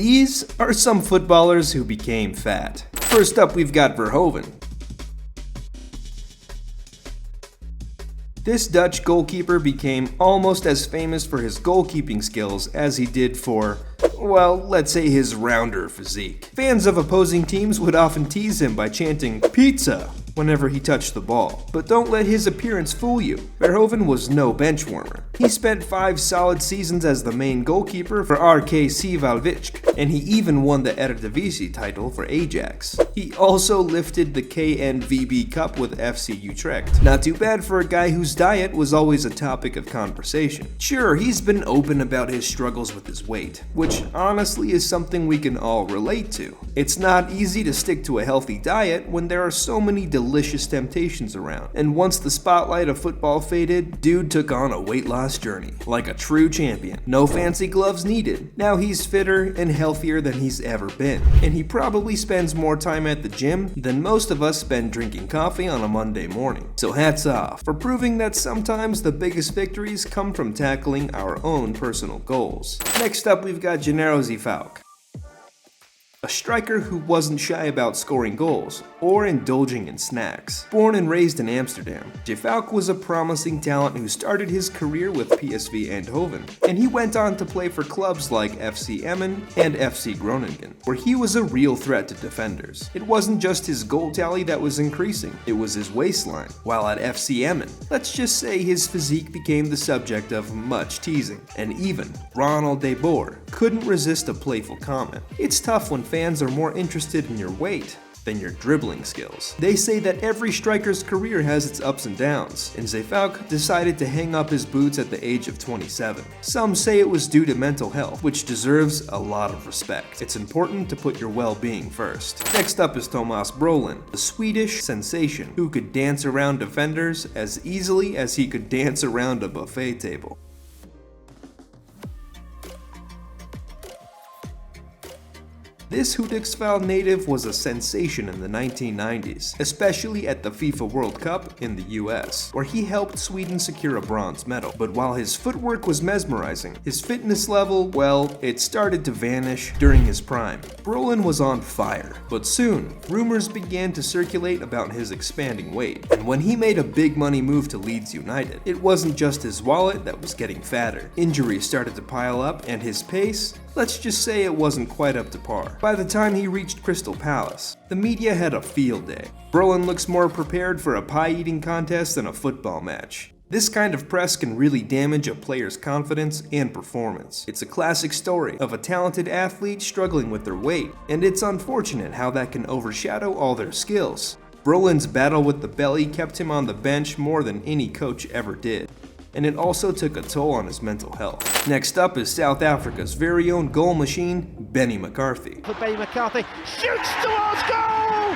These are some footballers who became fat. First up, we've got Verhoeven. This Dutch goalkeeper became almost as famous for his goalkeeping skills as he did for, well, let's say his rounder physique. Fans of opposing teams would often tease him by chanting "pizza" whenever he touched the ball. But don't let his appearance fool you. Verhoeven was no bench warmer. He spent 5 solid seasons as the main goalkeeper for RKC Waalwijk, and he even won the Eredivisie title for Ajax. He also lifted the KNVB Cup with FC Utrecht. Not too bad for a guy whose diet was always a topic of conversation. Sure, he's been open about his struggles with his weight, which honestly is something we can all relate to. It's not easy to stick to a healthy diet when there are so many delicious temptations around. And once the spotlight of football faded, dude took on a weight loss journey, like a true champion. No fancy gloves needed. Now he's fitter and healthier than he's ever been. And he probably spends more time at the gym than most of us spend drinking coffee on a Monday morning. So hats off for proving that sometimes the biggest victories come from tackling our own personal goals. Next up, we've got Gennaro Zeefuik. A striker who wasn't shy about scoring goals or indulging in snacks. Born and raised in Amsterdam, Zeefuik was a promising talent who started his career with PSV Eindhoven, and he went on to play for clubs like FC Emmen and FC Groningen, where he was a real threat to defenders. It wasn't just his goal tally that was increasing, it was his waistline. While at FC Emmen, let's just say his physique became the subject of much teasing, and even Ronald de Boer couldn't resist a playful comment. It's tough when fans are more interested in your weight than your dribbling skills. They say that every striker's career has its ups and downs, and Zeefuik decided to hang up his boots at the age of 27. Some say it was due to mental health, which deserves a lot of respect. It's important to put your well-being first. Next up is Tomas Brolin, the Swedish sensation who could dance around defenders as easily as he could dance around a buffet table. This Hudiksvall native was a sensation in the 1990s, especially at the FIFA World Cup in the US, where he helped Sweden secure a bronze medal. But while his footwork was mesmerizing, his fitness level, well, it started to vanish during his prime. Brolin was on fire, but soon, rumors began to circulate about his expanding weight. And when he made a big money move to Leeds United, it wasn't just his wallet that was getting fatter. Injuries started to pile up, and his pace, let's just say it wasn't quite up to par. By the time he reached Crystal Palace, the media had a field day. Brolin looks more prepared for a pie-eating contest than a football match. This kind of press can really damage a player's confidence and performance. It's a classic story of a talented athlete struggling with their weight, and it's unfortunate how that can overshadow all their skills. Brolin's battle with the belly kept him on the bench more than any coach ever did, and it also took a toll on his mental health. Next up is South Africa's very own goal machine, Benny McCarthy. For Benny McCarthy, shoots towards goal!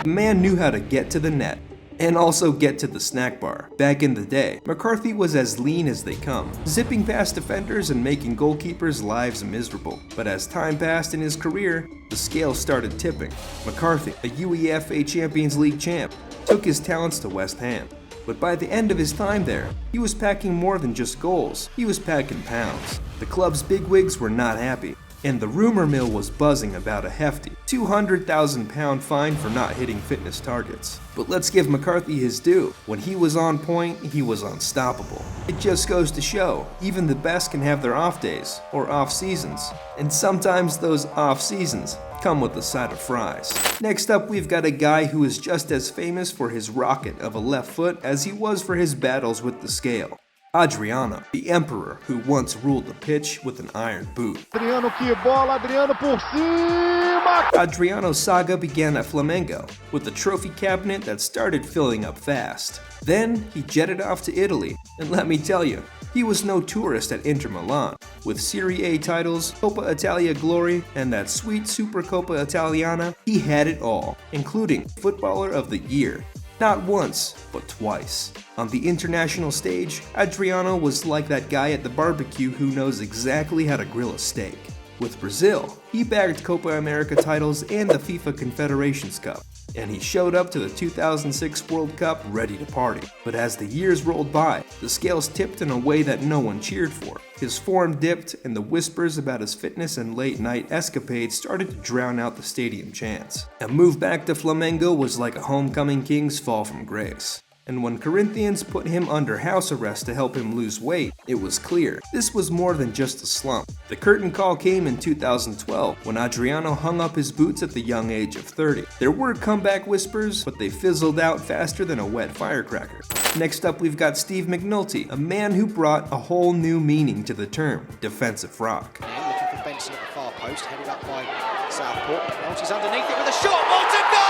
The man knew how to get to the net, and also get to the snack bar. Back in the day, McCarthy was as lean as they come, zipping past defenders and making goalkeepers' lives miserable. But as time passed in his career, the scales started tipping. McCarthy, a UEFA Champions League champ, took his talents to West Ham. But by the end of his time there, he was packing more than just goals, he was packing pounds. The club's bigwigs were not happy, and the rumor mill was buzzing about a hefty £200,000 fine for not hitting fitness targets. But let's give McCarthy his due. When he was on point, he was unstoppable. It just goes to show, even the best can have their off days, or off seasons. And sometimes those off seasons come with a side of fries. Next up, we've got a guy who is just as famous for his rocket of a left foot as he was for his battles with the scale. Adriano, the emperor who once ruled the pitch with an iron boot. Adriano que bola, Adriano por cima! Adriano's saga began at Flamengo, with a trophy cabinet that started filling up fast. Then he jetted off to Italy, and let me tell you, he was no tourist at Inter Milan. With Serie A titles, Coppa Italia glory, and that sweet Supercoppa Italiana, he had it all, including Footballer of the Year. Not once, but twice. On the international stage, Adriano was like that guy at the barbecue who knows exactly how to grill a steak. With Brazil, he bagged Copa America titles and the FIFA Confederations Cup. and he showed up to the 2006 World Cup ready to party. But as the years rolled by, the scales tipped in a way that no one cheered for. His form dipped, and the whispers about his fitness and late-night escapades started to drown out the stadium chants. A move back to Flamengo was like a homecoming king's fall from grace. And when Corinthians put him under house arrest to help him lose weight, it was clear this was more than just a slump. The curtain call came in 2012 when Adriano hung up his boots at the young age of 30. There were comeback whispers, but they fizzled out faster than a wet firecracker. Next up, we've got Steve McNulty, a man who brought a whole new meaning to the term defensive rock. Looking for Benson at the far post, headed up by Southport. McNulty's underneath it with a shot, ball to goal!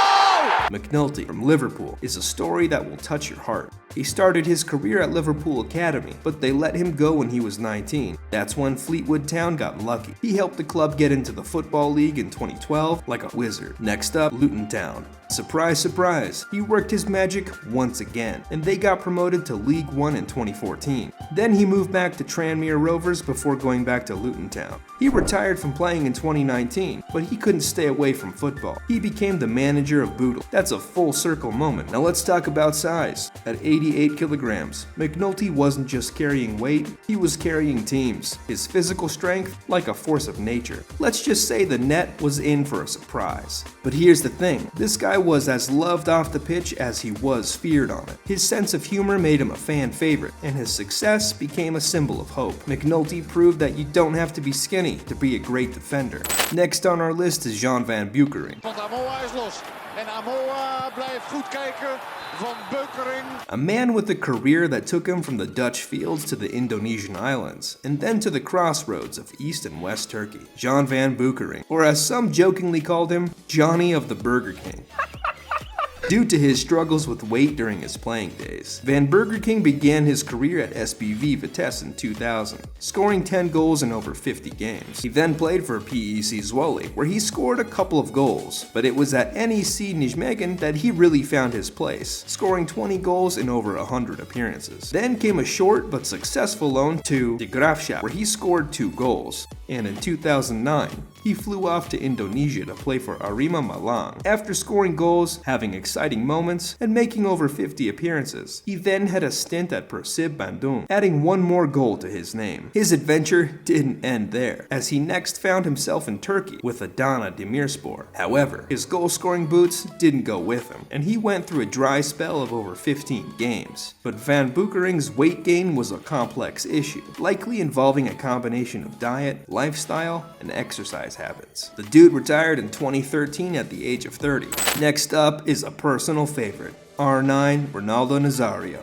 McNulty from Liverpool is a story that will touch your heart. He started his career at Liverpool Academy, but they let him go when he was 19. That's when Fleetwood Town got lucky. He helped the club get into the Football League in 2012 like a wizard. Next up, Luton Town. Surprise, surprise, he worked his magic once again, and they got promoted to League One in 2014. Then he moved back to Tranmere Rovers before going back to Luton Town. He retired from playing in 2019, but he couldn't stay away from football. He became the manager of Bootle. That's a full circle moment. Now let's talk about size. At 88 kilograms, McNulty wasn't just carrying weight, he was carrying teams. His physical strength, like a force of nature. Let's just say the net was in for a surprise. But here's the thing, this guy was as loved off the pitch as he was feared on it. His sense of humor made him a fan favorite, and his success became a symbol of hope. McNulty proved that you don't have to be skinny to be a great defender. Next on our list is Jean van Beukering. A man with a career that took him from the Dutch fields to the Indonesian islands, and then to the crossroads of East and West Turkey. Jean van Beukering, or as some jokingly called him, Johnny of the Burger King. Due to his struggles with weight during his playing days, Van Beukering began his career at SBV Vitesse in 2000, scoring 10 goals in over 50 games. He then played for PEC Zwolle, where he scored a couple of goals, but it was at NEC Nijmegen that he really found his place, scoring 20 goals in over 100 appearances. Then came a short but successful loan to De Graafschap, where he scored 2 goals, and in 2009, he flew off to Indonesia to play for Arema Malang. After scoring goals, having exciting moments, and making over 50 appearances, he then had a stint at Persib Bandung, adding one more goal to his name. His adventure didn't end there, as he next found himself in Turkey with Adana Demirspor. However, his goal-scoring boots didn't go with him, and he went through a dry spell of over 15 games. But Van Beukering's weight gain was a complex issue, likely involving a combination of diet, lifestyle, and exercise habits. The dude retired in 2013 at the age of 30. Next up is a personal favorite, R9 Ronaldo Nazario.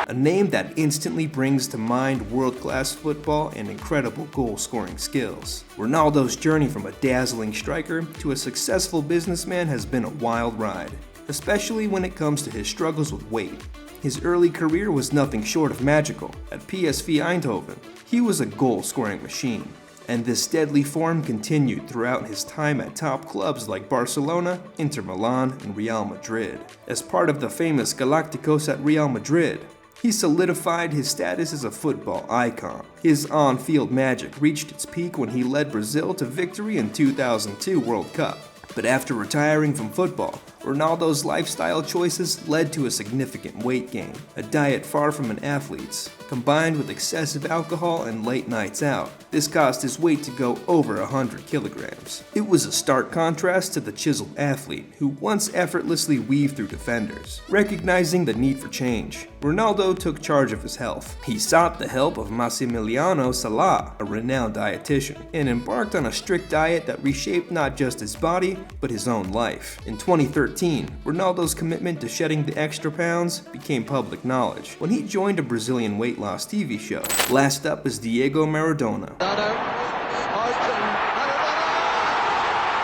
A name that instantly brings to mind world-class football and incredible goal-scoring skills. Ronaldo's journey from a dazzling striker to a successful businessman has been a wild ride, especially when it comes to his struggles with weight. His early career was nothing short of magical. At PSV Eindhoven, he was a goal-scoring machine, and this deadly form continued throughout his time at top clubs like Barcelona, Inter Milan, and Real Madrid. As part of the famous Galacticos at Real Madrid, he solidified his status as a football icon. His on-field magic reached its peak when he led Brazil to victory in 2002 World Cup. But after retiring from football, Ronaldo's lifestyle choices led to a significant weight gain. A diet far from an athlete's, combined with excessive alcohol and late nights out, this caused his weight to go over 100 kilograms. It was a stark contrast to the chiseled athlete who once effortlessly weaved through defenders. Recognizing the need for change, Ronaldo took charge of his health. He sought the help of Massimiliano Salah, a renowned dietitian, and embarked on a strict diet that reshaped not just his body, but his own life. In 2013, Ronaldo's commitment to shedding the extra pounds became public knowledge when he joined a Brazilian weight loss TV show. Last up is Diego Maradona.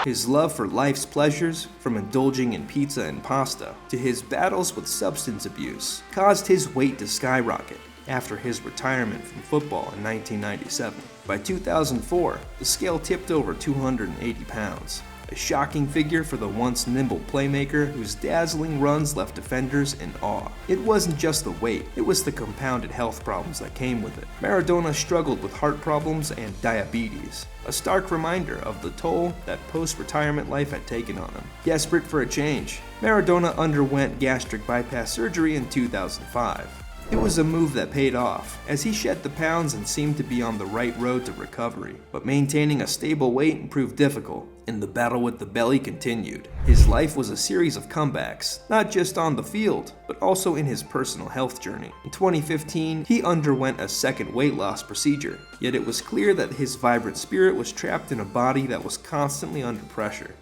His love for life's pleasures, from indulging in pizza and pasta to his battles with substance abuse, caused his weight to skyrocket after his retirement from football in 1997. By 2004, the scale tipped over 280 pounds. A a shocking figure for the once nimble playmaker whose dazzling runs left defenders in awe. It wasn't just the weight, it was the compounded health problems that came with it. Maradona struggled with heart problems and diabetes, a stark reminder of the toll that post-retirement life had taken on him. Desperate for a change, Maradona underwent gastric bypass surgery in 2005. It was a move that paid off, as he shed the pounds and seemed to be on the right road to recovery. But maintaining a stable weight proved difficult, and the battle with the belly continued. His life was a series of comebacks, not just on the field, but also in his personal health journey. In 2015, he underwent a second weight loss procedure, yet it was clear that his vibrant spirit was trapped in a body that was constantly under pressure.